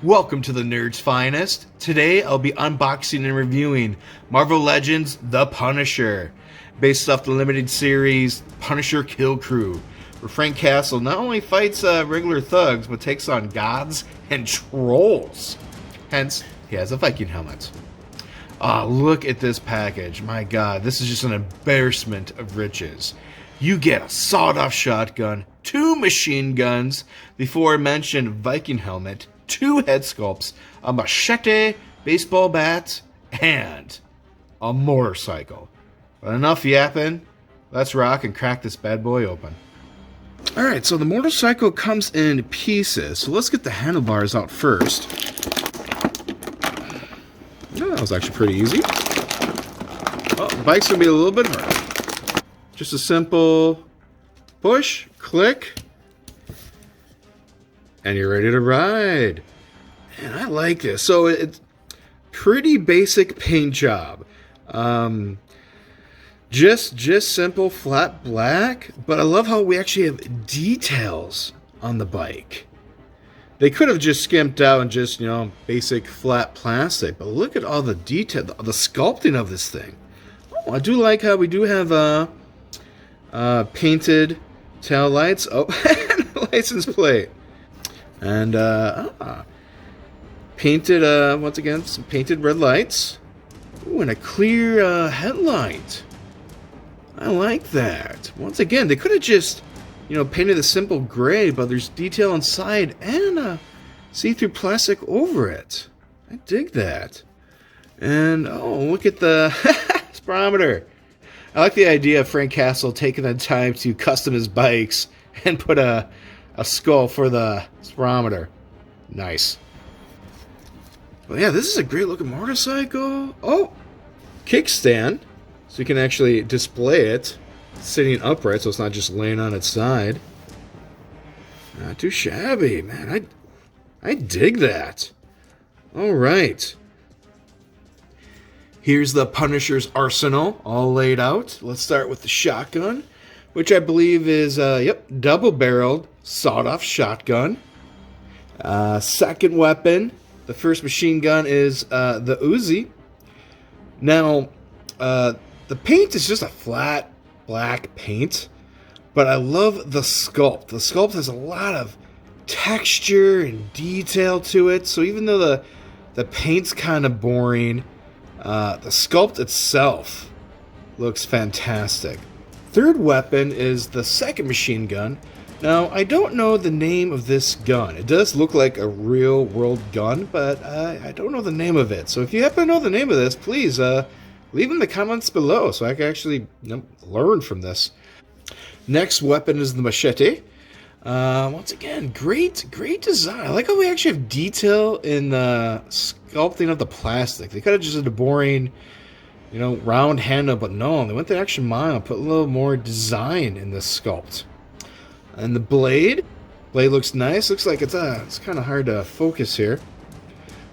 Welcome to the Nerd's Finest. Today I'll be unboxing and reviewing Marvel Legends The Punisher, based off the limited series Punisher Kill Krew, where Frank Castle not only fights regular thugs, but takes on gods and trolls. Hence, he has a Viking helmet. Look at this package. My god, this is just an embarrassment of riches. You get a sawed-off shotgun, 2 machine guns, the aforementioned Viking helmet, 2 head sculpts, a machete, baseball bat, and a motorcycle. But enough yapping. Let's rock and crack this bad boy open. Alright, so the motorcycle comes in pieces. So let's get the handlebars out first. Oh, that was actually pretty easy. Oh, the bike's going to be a little bit hard. Just a simple push, click, and you're ready to ride. And I like this. So it's pretty basic paint job. Just simple flat black, but I love how we actually have details on the bike. They could have just skimped out and just, basic flat plastic, but look at all the detail, the sculpting of this thing. Oh, I do like how we do have painted tail lights. Oh, and license plate. And painted, once again, some painted red lights. Ooh, and a clear headlight. I like that. Once again, they could have just, painted a simple gray, but there's detail inside and see-through plastic over it. I dig that. And, oh, look at the speedometer. I like the idea of Frank Castle taking the time to custom his bikes and put a skull for the speedometer. Nice. Well, yeah, this is a great looking motorcycle. Oh, kickstand. So you can actually display it sitting upright, so it's not just laying on its side. Not too shabby, man. I dig that. All right. Here's the Punisher's arsenal all laid out. Let's start with the shotgun, which I believe is, double-barreled, sawed-off shotgun. Second weapon, the first machine gun is the Uzi. Now, the paint is just a flat black paint, but I love the sculpt. The sculpt has a lot of texture and detail to it, so even though the paint's kind of boring, the sculpt itself looks fantastic. Third weapon is the second machine gun. Now, I don't know the name of this gun. It does look like a real-world gun, but I don't know the name of it. So if you happen to know the name of this, please leave in the comments below so I can actually learn from this. Next weapon is the machete. Once again, great design. I like how we actually have detail in the sculpting of the plastic. They could have just did a boring, round handle, but no, they went the extra mile, put a little more design in this sculpt. And the blade looks nice. Looks like it's kind of hard to focus here.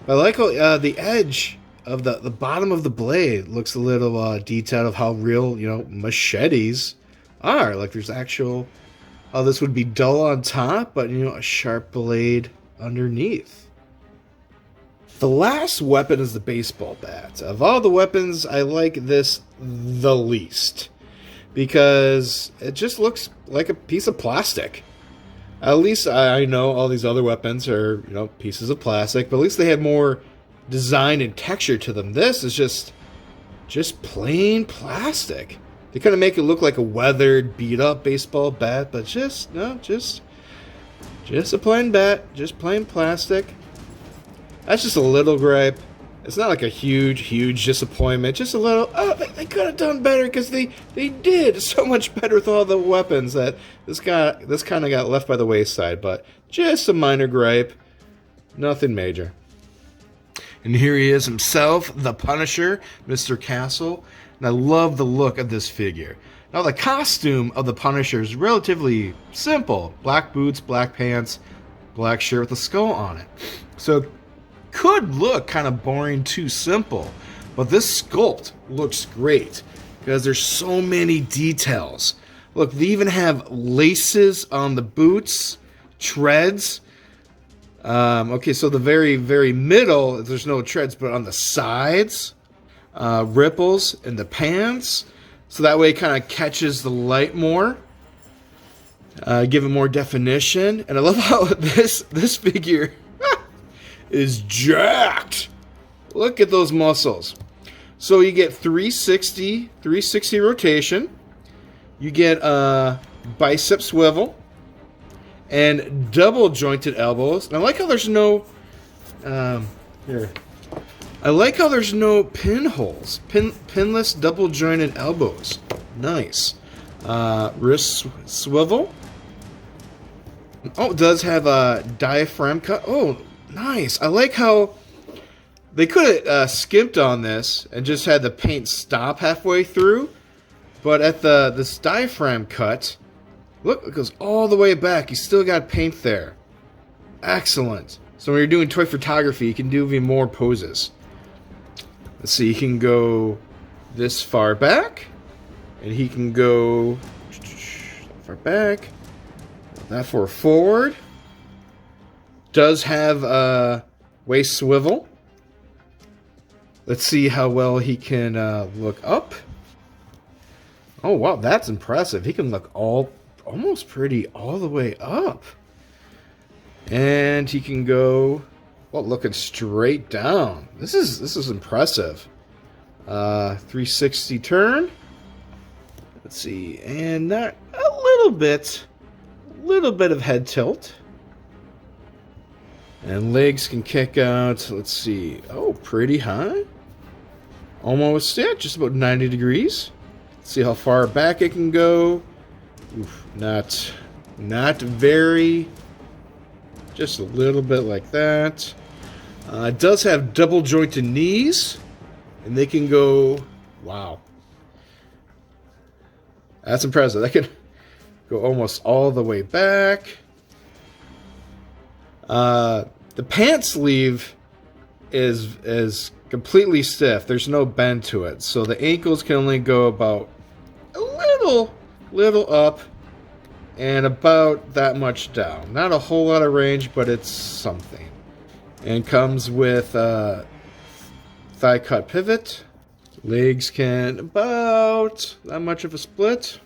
But I like how the edge of the bottom of the blade looks a little detailed of how real, machetes are. Like there's actual, this would be dull on top, but, a sharp blade underneath. The last weapon is the baseball bat. Of all the weapons, I like this the least, because it just looks like a piece of plastic. At least I know all these other weapons are, pieces of plastic, but at least they have more design and texture to them. This is just plain plastic. They kind of make it look like a weathered, beat-up baseball bat, but just a plain bat, just plain plastic. That's just a little gripe. It's not like a huge disappointment. Just a little, they could have done better because they did so much better with all the weapons that this kind of got left by the wayside. But just a minor gripe, nothing major. And here he is himself, the Punisher, Mr. Castle. And I love the look of this figure. Now, the costume of the Punisher is relatively simple. Black boots, black pants, black shirt with a skull on it. So it could look kind of boring, too simple. But this sculpt looks great because there's so many details. Look, they even have laces on the boots, treads. Okay, so the very, very middle, there's no treads, but on the sides, ripples in the pants. So that way it kind of catches the light more. Give it more definition. And I love how this figure is jacked. Look at those muscles. So you get 360 rotation. You get a bicep swivel and double jointed elbows. And I like how there's no here. I like how there's no pinholes. Pinless double jointed elbows. Nice. Wrist swivel. Oh, it does have a diaphragm cut. Oh, nice. I like how they could have skimped on this and just had the paint stop halfway through. But at this diaphragm cut, look, it goes all the way back. You still got paint there. Excellent. So when you're doing toy photography, you can do even more poses. Let's see, he can go this far back. And he can go far back. That far forward. Does have a waist swivel. Let's see how well he can look up. Oh, wow, that's impressive. He can look almost pretty all the way up. And he can go, well, looking straight down. This is impressive. 360 turn. Let's see, and that a little bit of head tilt. And legs can kick out, let's see, oh, pretty high. Almost, yeah, just about 90 degrees. Let's see how far back it can go. Oof, not very, just a little bit like that. It does have double jointed knees, and they can go, wow. That's impressive. That can go almost all the way back. The pant sleeve is completely stiff. There's no bend to it. So the ankles can only go about a little up and about that much down. Not a whole lot of range, but it's something. And comes with thigh cut pivot. Legs can about that much of a split.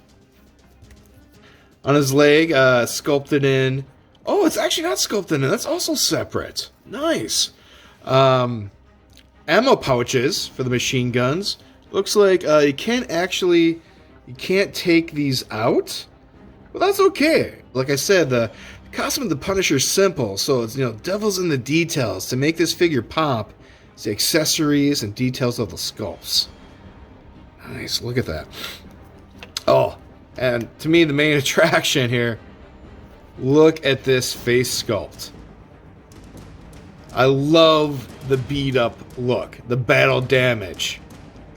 On his leg, sculpted in. Oh, it's actually not sculpted in. That's also separate. Nice. Ammo pouches for the machine guns. Looks like you can't take these out. But that's okay. Like I said, the costume of the Punisher is simple. So it's, devil's in the details. To make this figure pop, it's the accessories and details of the sculpts. Nice, look at that. Oh, and to me, the main attraction here, look at this face sculpt. I love the beat up look, the battle damage.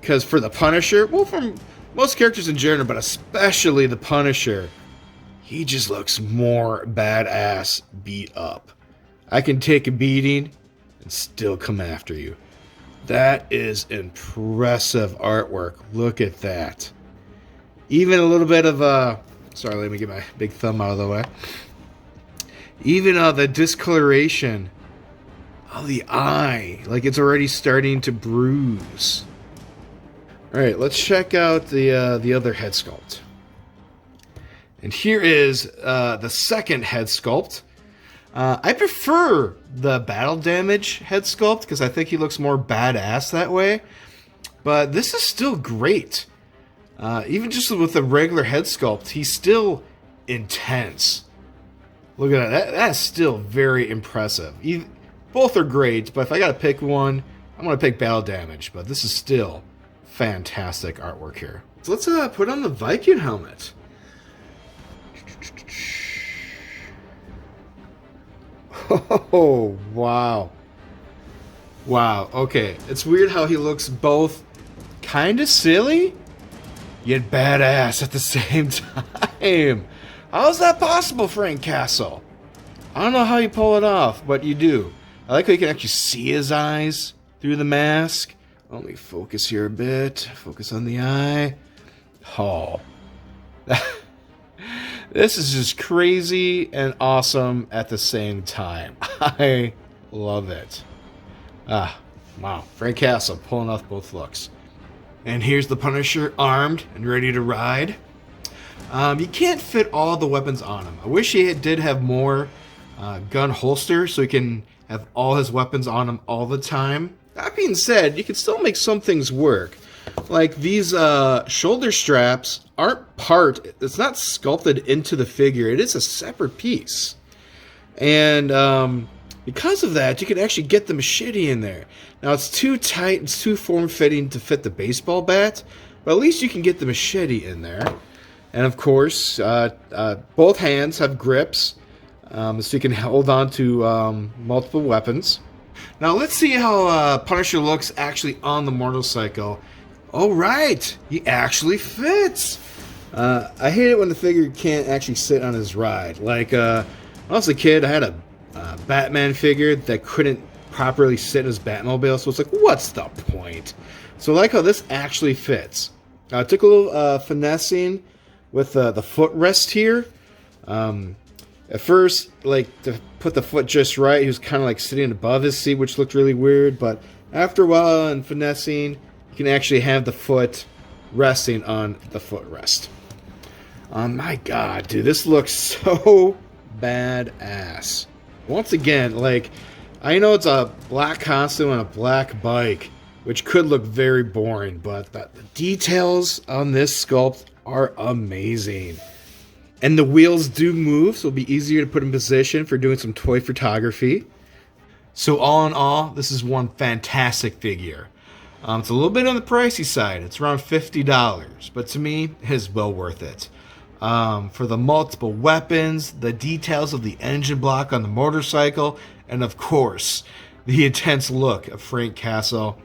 Because for the Punisher, well, from most characters in general, but especially the Punisher, he just looks more badass beat up. I can take a beating and still come after you. That is impressive artwork. Look at that. Even a little bit of sorry, let me get my big thumb out of the way. Even the discoloration of the eye, like it's already starting to bruise. All right, let's check out the other head sculpt. And here is the second head sculpt. I prefer the battle damage head sculpt because I think he looks more badass that way. But this is still great. Even just with the regular head sculpt, he's still intense. Look at that. That's still very impressive. Both are great, but if I gotta pick one, I'm gonna pick battle damage. But this is still fantastic artwork here. So let's put on the Viking helmet. Oh, wow. Wow, okay. It's weird how he looks both kind of silly, yet badass at the same time. How is that possible, Frank Castle? I don't know how you pull it off, but you do. I like how you can actually see his eyes through the mask. Let me focus here a bit. Focus on the eye. Oh. This is just crazy and awesome at the same time. I love it. Ah, wow. Frank Castle pulling off both looks. And here's the Punisher armed and ready to ride. You can't fit all the weapons on him. I wish he did have more gun holster so he can have all his weapons on him all the time. That being said, you can still make some things work. Like these shoulder straps aren't it's not sculpted into the figure. It is a separate piece. And because of that, you can actually get the machete in there. Now it's too tight, it's too form-fitting to fit the baseball bat, but at least you can get the machete in there. And of course, both hands have grips, so you can hold on to multiple weapons. Now let's see how Punisher looks actually on the motorcycle. Oh right, he actually fits. I hate it when the figure can't actually sit on his ride. Like when I was a kid, I had a Batman figure that couldn't properly sit in his Batmobile, so it's like, what's the point? So I like how this actually fits. I took a little finessing with the footrest here. At first, like, to put the foot just right, he was kind of like sitting above his seat, which looked really weird. But after a while and finessing, you can actually have the foot resting on the footrest. My God, dude, this looks so badass. Once again, like, I know it's a black costume on a black bike, which could look very boring, but the details on this sculpt are amazing. And the wheels do move, so it'll be easier to put in position for doing some toy photography. So all in all, this is one fantastic figure. It's a little bit on the pricey side. It's around $50, but to me, it is well worth it. For the multiple weapons, the details of the engine block on the motorcycle, and of course, the intense look of Frank Castle,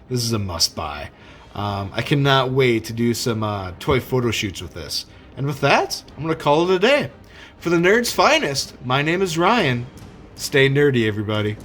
this is a must-buy. I cannot wait to do some toy photo shoots with this. And with that, I'm going to call it a day. For the Nerd's Finest, my name is Ryan. Stay nerdy, everybody.